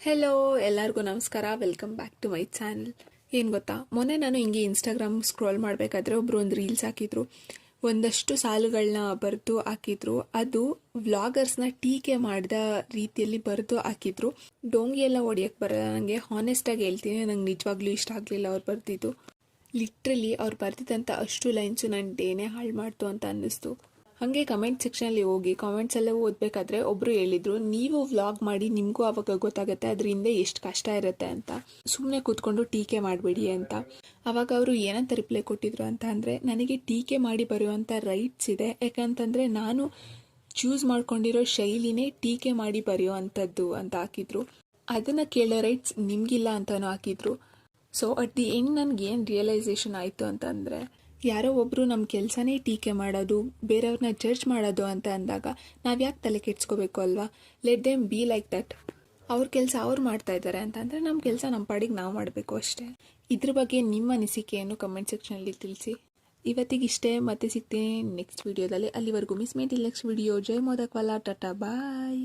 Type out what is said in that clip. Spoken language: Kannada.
ಹೆಲೋ ಎಲ್ಲರಿಗೂ ನಮಸ್ಕಾರ. Welcome back to my channel. ಏನು ಗೊತ್ತಾ, ಮೊನ್ನೆ ನಾನು ಹಿಂಗೆ ಇನ್ಸ್ಟಾಗ್ರಾಮ್ ಸ್ಕ್ರೋಲ್ ಮಾಡಬೇಕಾದ್ರೆ ಒಬ್ಬರು ಒಂದು ರೀಲ್ಸ್ ಹಾಕಿದ್ರು. ಒಂದಷ್ಟು ಸಾಲುಗಳನ್ನ ಬರೆದು ಹಾಕಿದ್ರು. ಅದು ವ್ಲಾಗರ್ಸ್ನ ಟೀಕೆ ಮಾಡಿದ ರೀತಿಯಲ್ಲಿ ಬರೆದು ಹಾಕಿದ್ರು. ಡೋಂಗಿ ಎಲ್ಲ ಹೊಡಿಯೋಕ್ಕೆ ಬರಲ್ಲ ನನಗೆ. ಹಾನೆಸ್ಟಾಗಿ ಹೇಳ್ತೀನಿ, ನಂಗೆ ನಿಜವಾಗ್ಲೂ ಇಷ್ಟ ಆಗಲಿಲ್ಲ ಅವ್ರು ಬರೆದಿದ್ದು. ಲಿಟ್ರಲಿ ಅವ್ರು ಬರೆದಿದ್ದಂಥ ಅಷ್ಟು ಲೈನ್ಸು ನನ್ನ ಡೇನೇ ಹಾಳು ಮಾಡ್ತು ಅಂತ ಅನ್ನಿಸ್ತು. ಹಾಗೆ ಕಮೆಂಟ್ ಸೆಕ್ಷನಲ್ಲಿ ಹೋಗಿ ಕಾಮೆಂಟ್ಸ್ ಎಲ್ಲ ಓದಬೇಕಾದ್ರೆ ಒಬ್ಬರು ಹೇಳಿದರು, ನೀವು ವ್ಲಾಗ್ ಮಾಡಿ ನಿಮಗೂ ಆವಾಗ ಗೊತ್ತಾಗುತ್ತೆ ಅದರಿಂದ ಎಷ್ಟು ಕಷ್ಟ ಇರುತ್ತೆ ಅಂತ. ಸುಮ್ಮನೆ ಕೂತ್ಕೊಂಡು ಟೀಕೆ ಮಾಡಬೇಡಿ ಅಂತ. ಆವಾಗ ಅವರು ಏನಂತ ರಿಪ್ಲೈ ಕೊಟ್ಟಿದ್ರು ಅಂತ ಅಂದರೆ, ನನಗೆ ಟೀಕೆ ಮಾಡಿ ಬರೆಯುವಂಥ ರೈಟ್ಸ್ ಇದೆ, ಯಾಕಂತಂದರೆ ನಾನು ಚೂಸ್ ಮಾಡ್ಕೊಂಡಿರೋ ಶೈಲಿನೇ ಟೀಕೆ ಮಾಡಿ ಬರೆಯೋ ಅಂಥದ್ದು ಅಂತ ಹಾಕಿದ್ರು. ಅದನ್ನು ಕೇಳೋ ರೈಟ್ಸ್ ನಿಮಗಿಲ್ಲ ಅಂತಲೂ ಹಾಕಿದ್ರು. ಸೊ ಅಟ್ ದಿ ಎಂಡ್ ನನಗೇನು ರಿಯಲೈಸೇಷನ್ ಆಯಿತು ಅಂತಂದರೆ, ಯಾರೋ ಒಬ್ಬರು ನಮ್ಮ ಕೆಲಸನೇ ಟೀಕೆ ಮಾಡೋದು, ಬೇರೆಯವ್ರನ್ನ ಜಡ್ಜ್ ಮಾಡೋದು ಅಂತ ಅಂದಾಗ ನಾವು ಯಾಕೆ ತಲೆ ಕೆಡ್ಸ್ಕೋಬೇಕು ಅಲ್ವಾ? Let them be like that. ಅವ್ರ ಕೆಲಸ ಅವ್ರು ಮಾಡ್ತಾ ಇದ್ದಾರೆ ಅಂತಂದರೆ ನಮ್ಮ ಕೆಲಸ ನಮ್ಮ ಪಾಡಿಗೆ ನಾವು ಮಾಡಬೇಕು ಅಷ್ಟೇ. ಇದ್ರ ಬಗ್ಗೆ ನಿಮ್ಮ ಅನಿಸಿಕೆಯನ್ನು ಕಮೆಂಟ್ ಸೆಕ್ಷನಲ್ಲಿ ತಿಳಿಸಿ. ಇವತ್ತಿಗೆ ಇಷ್ಟೇ, ಮತ್ತೆ ಸಿಗ್ತೀನಿ ನೆಕ್ಸ್ಟ್ ವಿಡಿಯೋದಲ್ಲಿ. ಅಲ್ಲಿವರೆಗೂ ಮಿಸ್ ಮೇಟಿಲ್ ನೆಕ್ಸ್ಟ್ ವಿಡಿಯೋ. ಜೈ ಮೋದಕ್ವಾಲ, ಟಾಟಾ ಬಾಯ್.